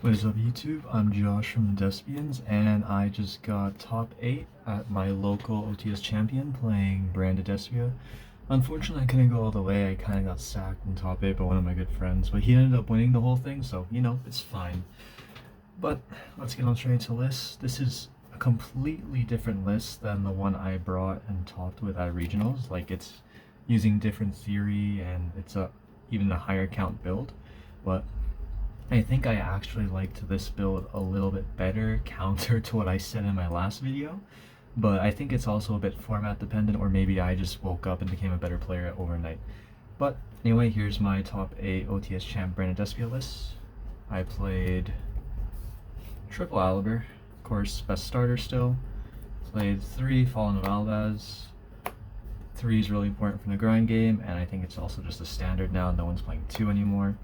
What is up YouTube? I'm Josh from the Despians, and I just got top 8 at my local OTS champion playing Branded Despia. Unfortunately, I couldn't go all the way. I kind of got sacked in top 8 by one of my good friends, but he ended up winning the whole thing, so, it's fine. But let's get on straight into the list. This is a completely different list than the one I brought and topped with at regionals. Like, it's using different theory, and it's even a higher count build, but I think I actually liked this build a little bit better, counter to what I said in my last video, but I think it's also a bit format dependent, or maybe I just woke up and became a better player overnight. But anyway, here's my top 8 OTS champ Branded Despia list. I played triple Aliber, of course, best starter still. Played 3 Fallen of Albaz. 3 is really important from the grind game, and I think it's also just a standard now. No one's playing 2 anymore.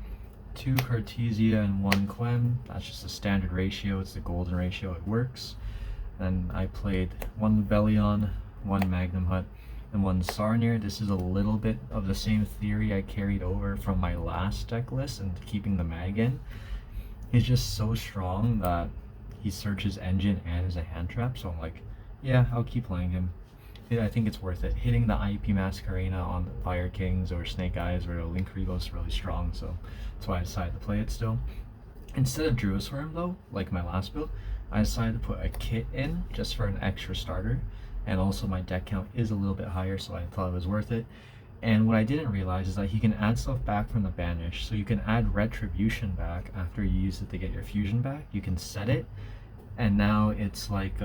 2 Cartesia and 1 Quem. That's just a standard ratio. It's the golden ratio. It works. Then I played 1 Rebellion, 1 Magnum Hut, and 1 Sarnier. This is a little bit of the same theory I carried over from my last deck list and keeping the mag in. He's just so strong that he searches engine and is a hand trap, so I'm like, yeah, I'll keep playing him. I think it's worth it. Hitting the IEP Masquerena on the Fire Kings or Snake Eyes or Link Regal is really strong, so that's why I decided to play it still. Instead of Druisworm though, like my last build, I decided to put a kit in just for an extra starter, and also my deck count is a little bit higher, so I thought it was worth it. And what I didn't realize is that he can add stuff back from the banish, so you can add Retribution back after you use it to get your fusion back. You can set it, and now it's like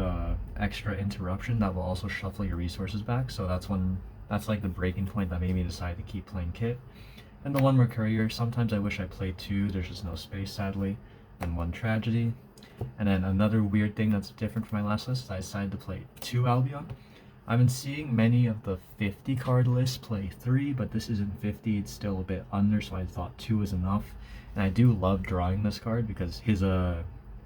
extra interruption that will also shuffle your resources back, so that's like the breaking point that made me decide to keep playing kit. And the 1 Mercurier, sometimes I wish I played 2, there's just no space sadly, and 1 Tragedy. And then another weird thing that's different from my last list is I decided to play 2 Albion. I've been seeing many of the 50 card lists play 3, but this isn't 50, it's still a bit under, so I thought 2 was enough. And I do love drawing this card because his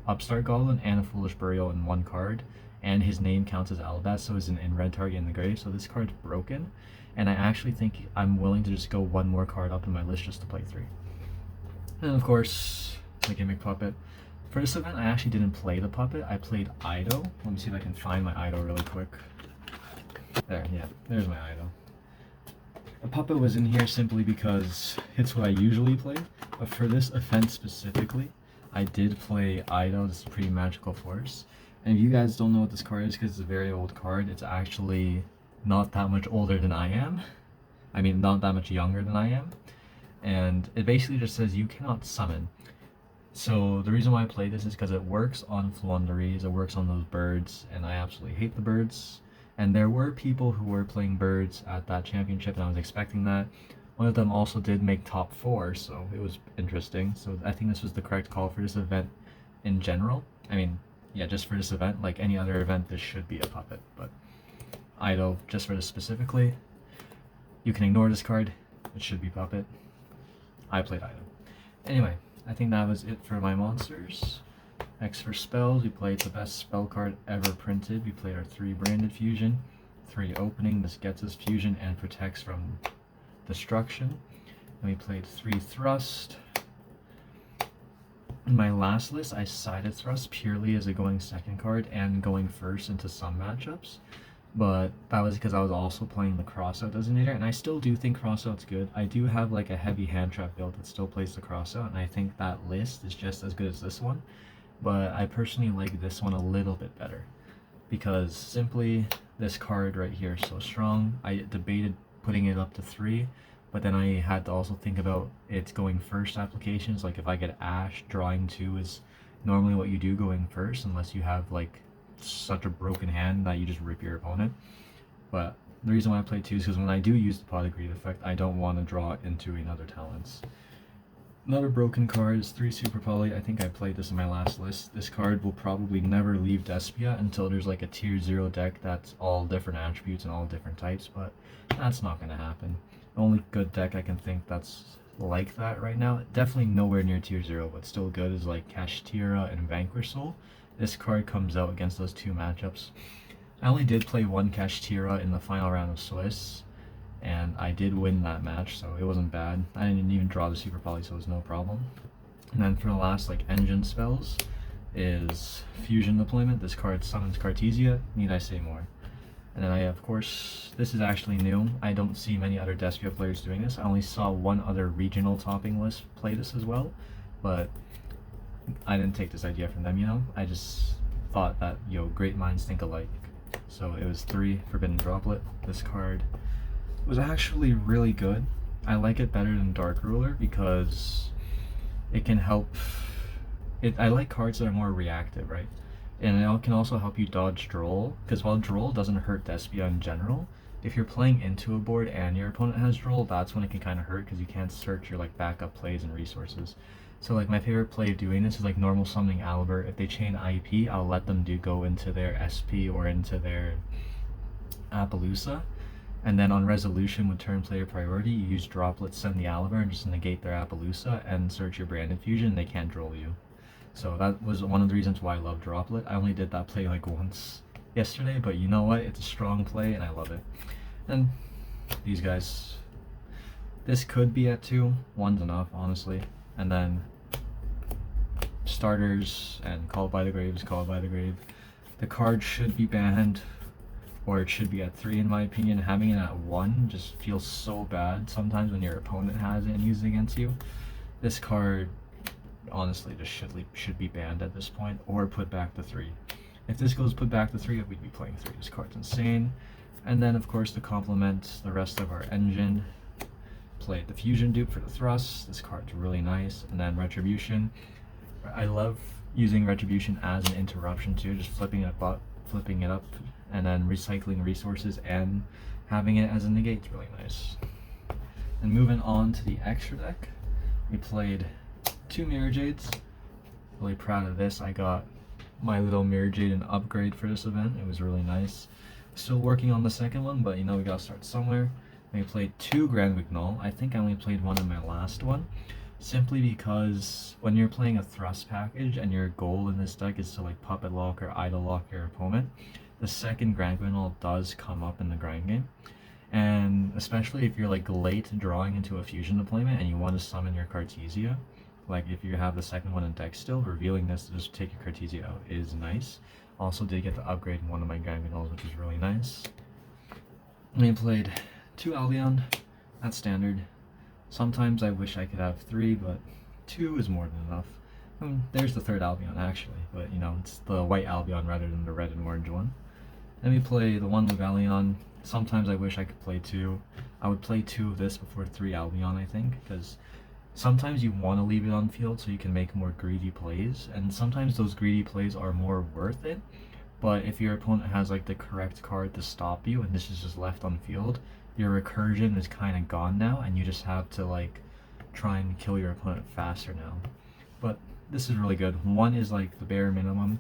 Upstart Goblin and a Foolish Burial in 1 card, and his name counts as Alabas, so it's an in-red target in the grave, so this card's broken, and I actually think I'm willing to just go 1 more card up in my list just to play 3. And of course, the Gimmick Puppet. For this event, I actually didn't play the Puppet, I played Ido. Let me see if I can find my Ido really quick. There, yeah, there's my Ido. The Puppet was in here simply because it's what I usually play, but for this event specifically, I did play Ido, this pretty magical force. And if you guys don't know what this card is, because it's a very old card, it's actually not that much older than I am. I mean, not that much younger than I am. And it basically just says you cannot summon. So the reason why I play this is because it works on Floowandereeze, it works on those birds, and I absolutely hate the birds. And there were people who were playing birds at that championship, and I was expecting that. One of them also did make top 4, so it was interesting. So I think this was the correct call for this event in general. I mean, yeah, just for this event. Like any other event, this should be a Puppet, but Ido, just for this specifically, you can ignore this card. It should be Puppet. I played Ido. Anyway, I think that was it for my monsters. Next for spells, we played the best spell card ever printed. We played our 3 Branded Fusion, 3 Opening. This gets us Fusion and protects from Destruction. And we played 3 Thrust. In my last list, I sided Thrust purely as a going second card and going first into some matchups. But that was because I was also playing the Crossout Designator, and I still do think Crossout's good. I do have like a heavy hand trap build that still plays the Crossout, and I think that list is just as good as this one. But I personally like this one a little bit better, because simply this card right here is so strong. I debated putting it up to 3, but then I had to also think about its going first applications. Like if I get Ash, drawing 2 is normally what you do going first, unless you have like such a broken hand that you just rip your opponent. But the reason why I play 2 is because when I do use the Pot of Greed effect, I don't want to draw it into another talents. Another broken card is 3 Super Poly. I think I played this in my last list. This card will probably never leave Despia until there's like a tier 0 deck that's all different attributes and all different types, but that's not going to happen. The only good deck I can think that's like that right now, definitely nowhere near tier 0, but still good, is like Kashtira and Vanquish Soul. This card comes out against those 2 matchups. I only did play 1 Kashtira in the final round of Swiss, and I did win that match, so it wasn't bad. I didn't even draw the Super Poly, so it was no problem. And then for the last like engine spells is Fusion Deployment. This card summons Cartesia, need I say more. And then I, of course, this is actually new. I don't see many other Despia players doing this. I only saw one other regional topping list play this as well, but I didn't take this idea from them, you know? I just thought that, yo, great minds think alike. So it was 3 Forbidden Droplet. This card was actually really good. I like it better than Dark Ruler because it can help. I like cards that are more reactive, right? And it can also help you dodge Droll, because while Droll doesn't hurt Despia in general, if you're playing into a board and your opponent has Droll, that's when it can kind of hurt because you can't search your like backup plays and resources. So like my favorite play of doing this is like normal summoning Albert. If they chain IP, I'll let them go into their SP or into their Appaloosa. And then on resolution with turn player priority, you use Droplet, send the Albert, and just negate their Appaloosa and search your Branded Fusion, and they can't Droll you. So that was one of the reasons why I love Droplet. I only did that play like once yesterday, but you know what? It's a strong play and I love it. And these guys, this could be at 2. 1's enough, honestly. And then starters and Called by the Grave is Called by the Grave. The card should be banned, or it should be at 3 in my opinion. Having it at 1 just feels so bad sometimes when your opponent has it and uses it against you. This card honestly just should be banned at this point, or put back to 3. If this goes put back to 3, we'd be playing 3. This card's insane. And then of course to complement the rest of our engine, played the Fusion Dupe for the thrust. This card's really nice. And then Retribution. I love using Retribution as an interruption too, just flipping it up, and then recycling resources and having it as a negate is really nice. And moving on to the extra deck, we played 2 Mirror Jades. Really proud of this. I got my little Mirror Jade an upgrade for this event. It was really nice. Still working on the second one, but you know we gotta start somewhere. We played 2 Grand Wignall. I think I only played 1 in my last one, simply because when you're playing a thrust package and your goal in this deck is to like puppet lock or idle lock your opponent, the second Grand Wignall does come up in the grind game. And especially if you're like late drawing into a fusion deployment and you want to summon your Cartesia, like if you have the second one in deck still, revealing this to just take your Cartesia out is nice. Also did get to upgrade in one of my Grand Wignalls, which is really nice. We played 2 Albion at standard. Sometimes I wish I could have 3, but 2 is more than enough. There's the 3rd Albion actually, but you know, it's the white Albion rather than the red and orange one. Then we play the 1 Lugalion. Sometimes I wish I could play 2. I would play 2 of this before 3 Albion, I think, because sometimes you want to leave it on field so you can make more greedy plays, and sometimes those greedy plays are more worth it. But if your opponent has like the correct card to stop you and this is just left on field, your recursion is kind of gone now and you just have to like try and kill your opponent faster now. But this is really good. 1 is like the bare minimum.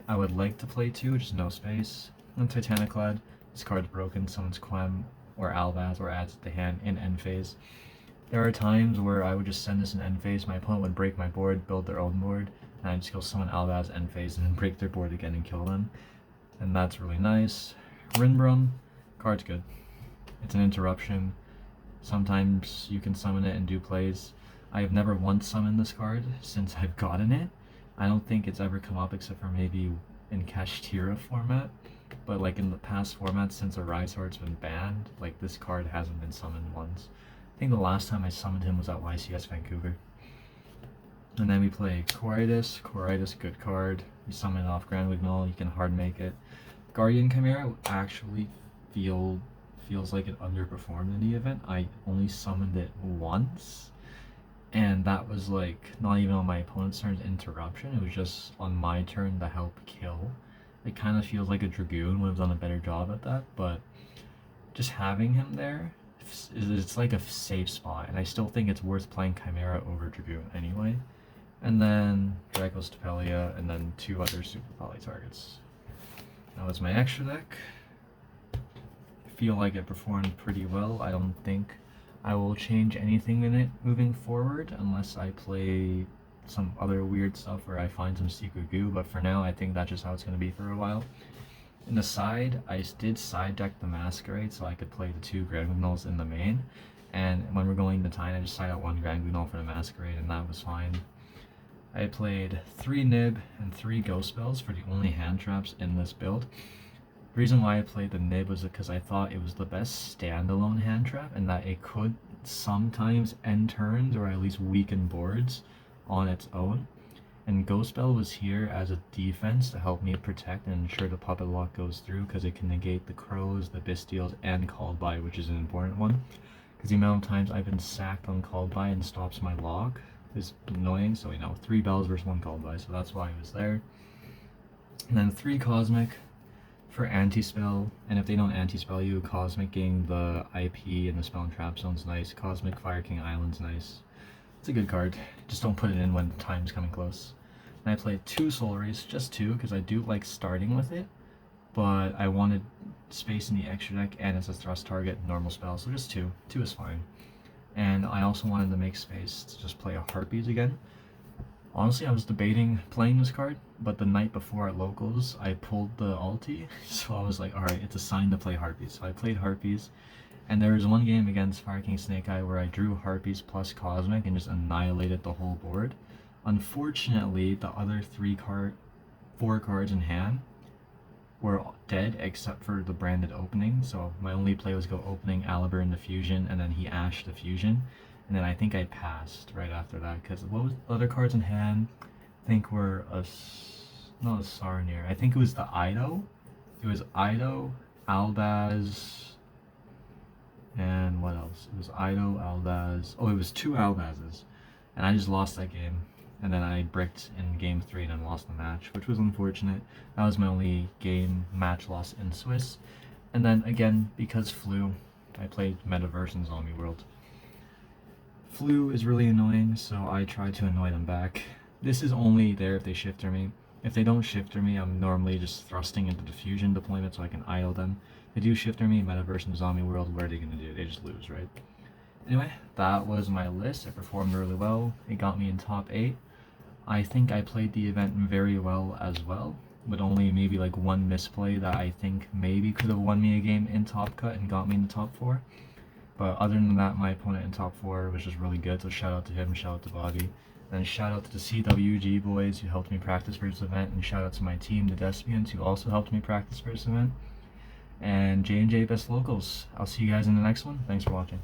I would like to play 2, just no space. And Titaniclad, this card's broken, summons Quem or Albaz or adds it to hand in end phase. There are times where I would just send this in end phase, my opponent would break my board, build their own board, and I just go summon Albaz end phase and then break their board again and kill them. And that's really nice. Rinbrum, card's good. It's an interruption. Sometimes you can summon it and do plays. I have never once summoned this card since I've gotten it. I don't think it's ever come up except for maybe in Kashtira format. But like in the past formats since Arisar's been banned, like this card hasn't been summoned once. I think the last time I summoned him was at YCS Vancouver. And then we play Coridas. Coridas, good card. You summon it off Grand Wignall, you can hard make it. Guardian Chimera actually feels like it underperformed in the event. I only summoned it once, and that was like not even on my opponent's turn's interruption. It was just on my turn to help kill. It kind of feels like a Dragoon would have done a better job at that, but just having him there, it's like a safe spot, and I still think it's worth playing Chimera over Dragoon anyway. And then Draco's Tapelia, and then 2 other super poly targets. That was my extra deck. I feel like it performed pretty well. I don't think I will change anything in it moving forward unless I play some other weird stuff where I find some secret goo, but for now I think that's just how it's going to be for a while. In the side, I did side deck the Masquerade so I could play the 2 Grand Wignalls in the main, and when we're going to Tine, I just side out 1 Grand Wignall for the Masquerade, and that was fine. I played 3 Nib and 3 Ghost Spells for the only hand traps in this build. The reason why I played the Nib was because I thought it was the best standalone hand trap and that it could sometimes end turns or at least weaken boards on its own. And Ghost Spell was here as a defense to help me protect and ensure the Puppet Lock goes through because it can negate the Crows, the Bystials, and Called By, which is an important one. Because the amount of times I've been sacked on Called By and stops my lock is annoying. So, 3 bells versus 1 Called By, so that's why it was there. And then 3 Cosmic for anti-spell, and if they don't anti-spell you, Cosmic getting the IP and the spell and trap zone's nice. Cosmic Fire King Island's nice. It's a good card, just don't put it in when time's coming close. And I played 2 Soul Rays, just 2, because I do like starting with it, but I wanted space in the extra deck and as a thrust target, normal spell, so just 2. 2 is fine. And I also wanted to make space to just play a Harpies again. Honestly, I was debating playing this card, but the night before at Locals, I pulled the ulti, so I was like, alright, it's a sign to play Harpies. So I played Harpies, and there was one game against Fire King Snake Eye where I drew Harpies plus Cosmic and just annihilated the whole board. Unfortunately, the other 4 cards in hand were dead except for the branded opening, so my only play was go opening Aliber in the fusion, and then he ashed the fusion. And then I think I passed right after that, because what was the other cards in hand? I think were not a Sarnier. I think it was the Ido. It was Ido, Albaz, and what else? It was Ido, Albaz. Oh, it was 2 Albazes. And I just lost that game. And then I bricked in game 3 and then lost the match, which was unfortunate. That was my only match loss in Swiss. And then again, because Flu, I played Metaverse and Zombie World. Flu is really annoying, so I try to annoy them back. This is only there if they shifter me. If they don't shifter me, I'm normally just thrusting into the fusion deployment so I can idle them. If they do shifter me, Metaverse and Zombie World, what are they going to do? They just lose, right? Anyway, that was my list. It performed really well. It got me in top 8. I think I played the event very well as well, with only maybe like 1 misplay that I think maybe could have won me a game in Top Cut and got me in the top 4. But other than that, my opponent in top 4 was just really good, so shout out to him, shout out to Bobby. And shout out to the CWG boys who helped me practice for this event, and shout out to my team, the Despians, who also helped me practice for this event. And J&J Best Locals. I'll see you guys in the next one. Thanks for watching.